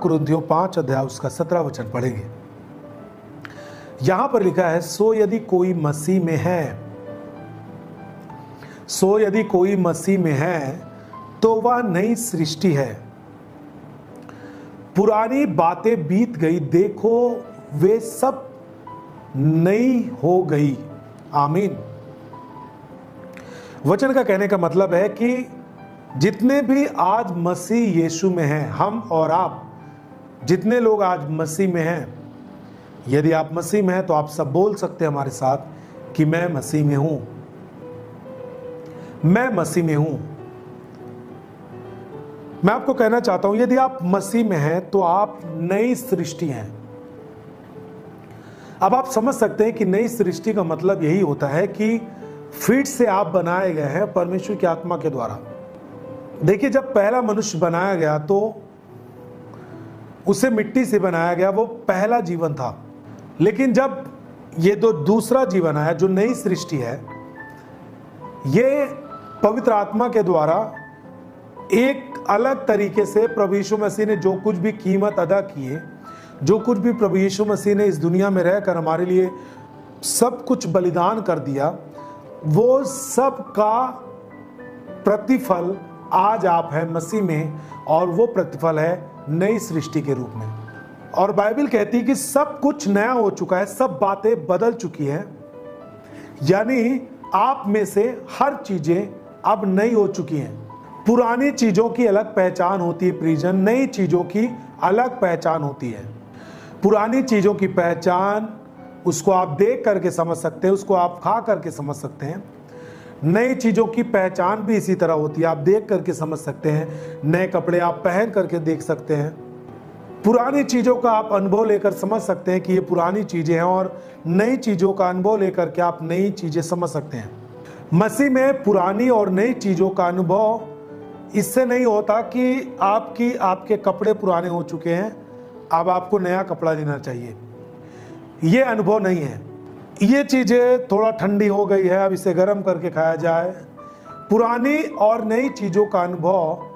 कुरिन्थियों 5 अध्याय उसका 17 वचन पढ़ेंगे। यहां पर लिखा है, सो यदि कोई मसीह में है तो वह नई सृष्टि है, पुरानी बातें बीत गई, देखो वे सब नई हो गई। आमीन। वचन का कहने का मतलब है कि जितने भी आज मसीह यीशु में हैं, हम और आप जितने लोग आज मसीह में हैं, यदि आप मसीह में हैं तो आप सब बोल सकते हैं हमारे साथ कि मैं मसीह में हूं, मैं मसीह में हूं। मैं आपको कहना चाहता हूं, यदि आप मसीह में हैं तो आप नई सृष्टि हैं। अब आप समझ सकते हैं कि नई सृष्टि का मतलब यही होता है कि फिर से आप बनाए गए हैं परमेश्वर की आत्मा के द्वारा। देखिए, जब पहला मनुष्य बनाया गया तो उसे मिट्टी से बनाया गया, वो पहला जीवन था। लेकिन जब ये दूसरा जीवन आया, जो नई सृष्टि है, ये पवित्र आत्मा के द्वारा एक अलग तरीके से प्रभु यीशु मसीह ने जो कुछ भी कीमत अदा किए, जो कुछ भी प्रभु यीशु मसीह ने इस दुनिया में रहकर हमारे लिए सब कुछ बलिदान कर दिया, वो सब का प्रतिफल आज आप हैं मसीह में, और वो प्रतिफल है नई सृष्टि के रूप में। और बाइबल कहती है कि सब कुछ नया हो चुका है, सब बातें बदल चुकी हैं, यानी आप में से हर चीजें अब नई हो चुकी हैं। पुरानी चीजों की अलग पहचान होती है प्रियजन, नई चीजों की अलग पहचान होती है। पुरानी चीजों की पहचान उसको आप देख करके समझ सकते हैं, उसको आप खा करके समझ सकते हैं। नई चीजों की पहचान भी इसी तरह होती है, आप देख करके समझ सकते हैं, नए कपड़े आप पहन करके देख सकते हैं। पुरानी चीजों का आप अनुभव लेकर समझ सकते हैं कि ये पुरानी चीजें हैं, और नई चीजों का अनुभव लेकर के आप नई चीजें समझ सकते हैं। मसीह में पुरानी और नई चीजों का अनुभव इससे नहीं होता कि आपके कपड़े पुराने हो चुके हैं, अब आपको नया कपड़ा लेना चाहिए। ये अनुभव नहीं है। ये चीजें थोड़ा ठंडी हो गई है, अब इसे गर्म करके खाया जाए। पुरानी और नई चीजों का अनुभव,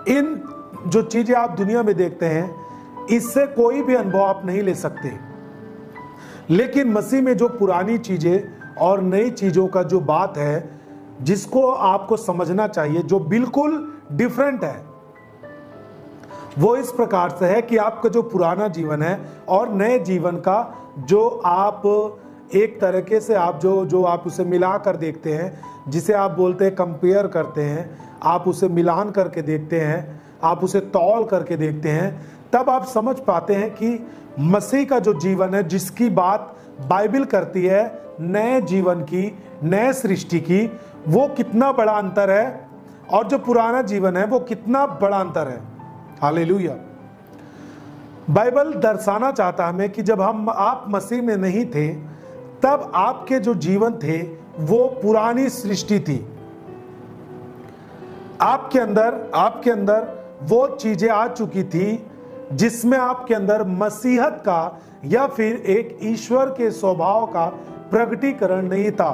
इन जो चीजें आप दुनिया में देखते हैं, इससे कोई भी अनुभव आप नहीं ले सकते। लेकिन मसीह में जो पुरानी चीजें और नई चीजों का जो बात है, जिसको आपको समझना चाहिए, जो बिल्कुल डिफरेंट है, वो इस प्रकार से है कि आपका जो पुराना जीवन है और नए जीवन का जो आप एक तरीके से आप जो आप उसे मिला कर देखते हैं, जिसे आप बोलते हैं कंपेयर करते हैं, आप उसे मिलान करके देखते हैं, आप उसे तौल करके देखते हैं, तब आप समझ पाते हैं कि मसीह का जो जीवन है, जिसकी बात बाइबल करती है नए जीवन की, नए सृष्टि की, वो कितना बड़ा अंतर है, और जो पुराना जीवन है वो कितना बड़ा अंतर है। हालेलुया। बाइबल दर्शाना चाहता हमें कि जब आप मसीह में नहीं थे, तब आपके जो जीवन थे वो पुरानी सृष्टि थी। आपके अंदर वो चीजें आ चुकी थी जिसमें आपके अंदर मसीहत का या फिर एक ईश्वर के स्वभाव का प्रकटीकरण नहीं था।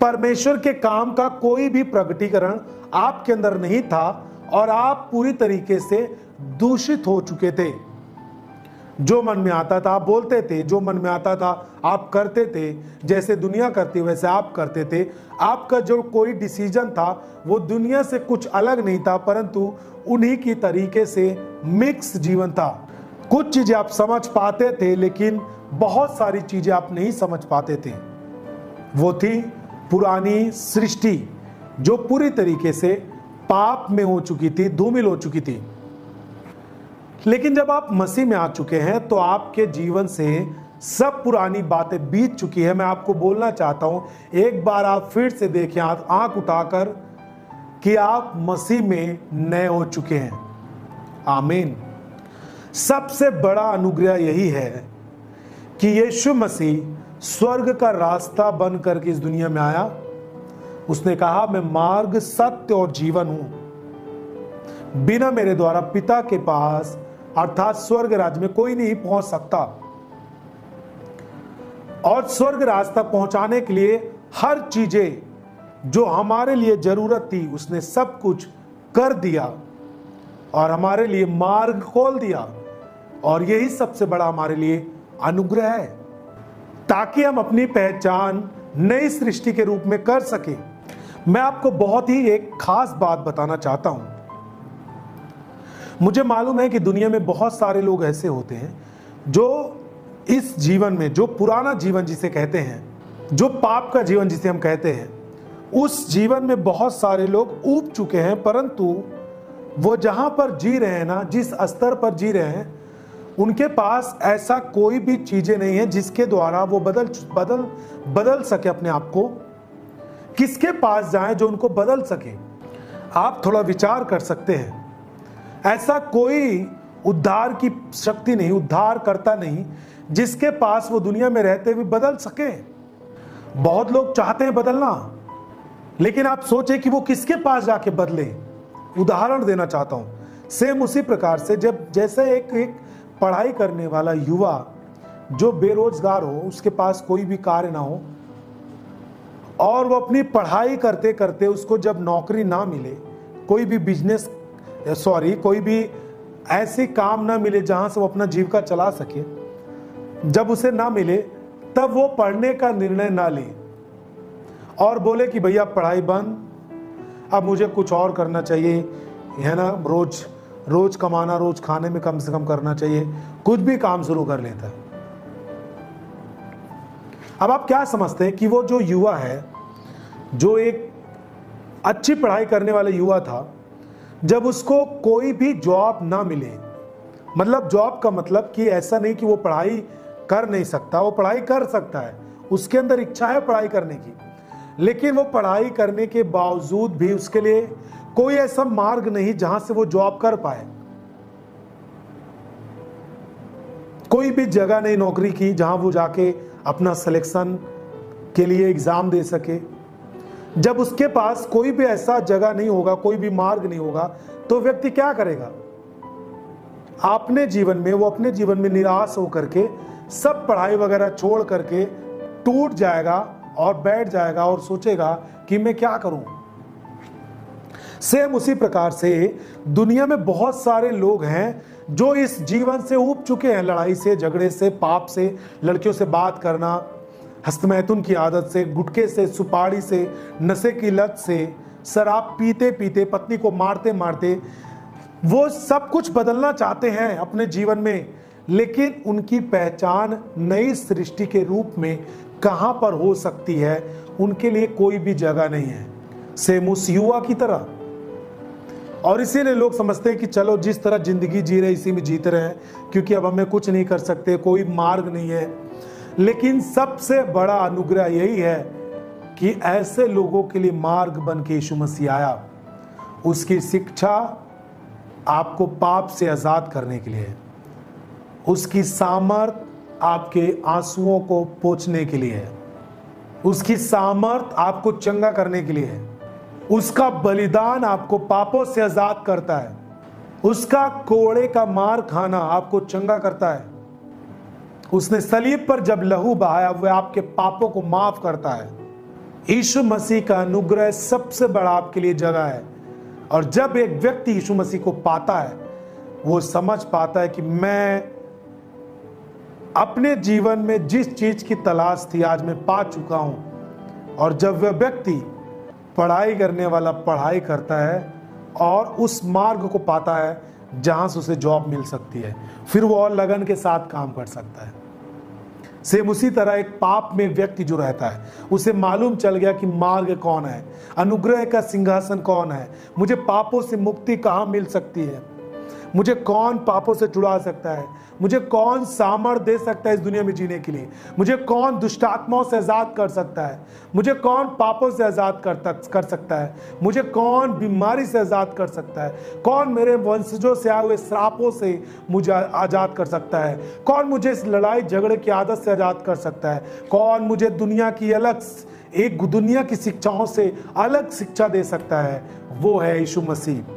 परमेश्वर के काम का कोई भी प्रकटीकरण आपके अंदर नहीं था, और आप पूरी तरीके से दूषित हो चुके थे। जो मन में आता था आप बोलते थे, जो मन में आता था आप करते थे, जैसे दुनिया करती वैसे आप करते थे। आपका जो कोई डिसीजन था वो दुनिया से कुछ अलग नहीं था, परंतु उन्हीं की तरीके से मिक्स जीवन था। कुछ चीजें आप समझ पाते थे, लेकिन बहुत सारी चीजें आप नहीं समझ पाते थे। वो थी पुरानी सृष्टि, जो पूरी तरीके से पाप में हो चुकी थी, धूमिल हो चुकी थी। लेकिन जब आप मसीह में आ चुके हैं तो आपके जीवन से सब पुरानी बातें बीत चुकी है। मैं आपको बोलना चाहता हूं, एक बार आप फिर से देखें आंख उठाकर कि आप मसीह में नए हो चुके हैं। आमीन। सबसे बड़ा अनुग्रह यही है कि यीशु मसीह स्वर्ग का रास्ता बन करके इस दुनिया में आया। उसने कहा, मैं मार्ग, सत्य और जीवन हूं, बिना मेरे द्वारा पिता के पास अर्थात स्वर्ग राज्य में कोई नहीं पहुंच सकता। और स्वर्ग राज तक पहुंचाने के लिए हर चीजें जो हमारे लिए जरूरत थी, उसने सब कुछ कर दिया। और हमारे लिए मार्ग खोल दिया, और यही सबसे बड़ा हमारे लिए अनुग्रह है, ताकि हम अपनी पहचान नई सृष्टि के रूप में कर सके। मैं आपको बहुत ही एक खास बात बताना चाहता हूं। मुझे मालूम है कि दुनिया में बहुत सारे लोग ऐसे होते हैं जो इस जीवन में, जो पुराना जीवन जिसे कहते हैं, जो पाप का जीवन जिसे हम कहते हैं, उस जीवन में बहुत सारे लोग ऊब चुके हैं, परंतु वो जहां पर जी रहे हैं ना, जिस स्तर पर जी रहे हैं, उनके पास ऐसा कोई भी चीजें नहीं है जिसके द्वारा वो बदल सके अपने आप को। किसके पास जाएं जो उनको बदल सके? आप थोड़ा विचार कर सकते हैं। ऐसा कोई उद्धार की शक्ति नहीं, उद्धार करता नहीं, जिसके पास वो दुनिया में रहते हुए बदल सके। बहुत लोग चाहते हैं बदलना, लेकिन आप सोचें कि वो किसके पास जाके बदले। उदाहरण देना चाहता हूं। सेम उसी प्रकार से जैसे एक पढ़ाई करने वाला युवा जो बेरोजगार हो, उसके पास कोई भी कार्य ना हो, और वो अपनी पढ़ाई करते करते उसको जब नौकरी ना मिले, कोई भी ऐसे काम ना मिले जहां से वो अपना जीविका चला सके, जब उसे ना मिले, तब वो पढ़ने का निर्णय ना ले और बोले कि भैया पढ़ाई बंद, अब मुझे कुछ और करना चाहिए, है ना, रोज कमाना, रोज खाने में कम से कम करना चाहिए, कुछ भी काम शुरू कर लेता है। अब आप क्या समझते हैं कि वो जो युवा है, जो एक अच्छी पढ़ाई करने वाला युवा था, जब उसको कोई भी जॉब ना मिले, मतलब जॉब का मतलब कि ऐसा नहीं कि वो पढ़ाई कर नहीं सकता, वो पढ़ाई कर सकता है, उसके अंदर इच्छा है पढ़ाई करने की, लेकिन वो पढ़ाई करने के बावजूद भी उसके लिए कोई ऐसा मार्ग नहीं जहां से वो जॉब कर पाए। कोई भी जगह नहीं नौकरी की जहां वो जाके अपना सिलेक्शन के लिए एग्जाम दे सके। जब उसके पास कोई भी ऐसा जगह नहीं होगा, कोई भी मार्ग नहीं होगा, तो व्यक्ति क्या करेगा? अपने जीवन में निराश होकर के सब पढ़ाई वगैरह छोड़ करके टूट जाएगा और बैठ जाएगा और सोचेगा कि मैं क्या करूं। सेम उसी प्रकार से दुनिया में बहुत सारे लोग हैं जो इस जीवन से ऊब चुके हैं, लड़ाई से, झगड़े से, पाप से, लड़कियों से बात करना, हस्तमैथुन की आदत से, गुटखे से, सुपारी से, नशे की लत से, शराब पीते पीते, पत्नी को मारते मारते, वो सब कुछ बदलना चाहते हैं अपने जीवन में, लेकिन उनकी पहचान नई सृष्टि के रूप में कहां पर हो सकती है, उनके लिए कोई भी जगह नहीं है। सेम उस युवा की तरह। और इसीलिए लोग समझते हैं कि चलो जिस तरह जिंदगी जी रहे इसी में जीते रहे, क्योंकि अब हमें कुछ नहीं कर सकते, कोई मार्ग नहीं है। लेकिन सबसे बड़ा अनुग्रह यही है कि ऐसे लोगों के लिए मार्ग बन के यीशु मसीह आया। उसकी शिक्षा आपको पाप से आजाद करने के लिए है, उसकी सामर्थ आपके आंसुओं को पोंछने के लिए है, उसकी सामर्थ आपको चंगा करने के लिए है, उसका बलिदान आपको पापों से आजाद करता है, उसका कोड़े का मार खाना आपको चंगा करता है, उसने सलीब पर जब लहू बहाया वह आपके पापों को माफ करता है। यीशु मसीह का अनुग्रह सबसे बड़ा आपके लिए जगह है। और जब एक व्यक्ति यीशु मसीह को पाता है, वो समझ पाता है कि मैं अपने जीवन में जिस चीज की तलाश थी आज मैं पा चुका हूं। और जब वह व्यक्ति पढ़ाई करने वाला पढ़ाई करता है और उस मार्ग को पाता है जहां से उसे जॉब मिल सकती है, फिर वो और लगन के साथ काम कर सकता है। सेम उसी तरह एक पाप में व्यक्ति जो रहता है, उसे मालूम चल गया कि मार्ग कौन है, अनुग्रह का सिंहासन कौन है, मुझे पापों से मुक्ति कहां मिल सकती है, मुझे कौन पापों से छुड़ा सकता है, मुझे कौन सामर्थ दे सकता है इस दुनिया में जीने के लिए, मुझे कौन दुष्ट आत्माओं से आजाद कर सकता है, मुझे कौन पापों से आजाद कर सकता है, मुझे कौन बीमारी से आजाद कर सकता है, कौन मेरे वंशजों से आए हुए श्रापों से मुझे आजाद कर सकता है, कौन मुझे इस लड़ाई झगड़े की आदत से आजाद कर सकता है, कौन मुझे दुनिया की शिक्षाओं से अलग शिक्षा दे सकता है, वो है यीशु मसीह।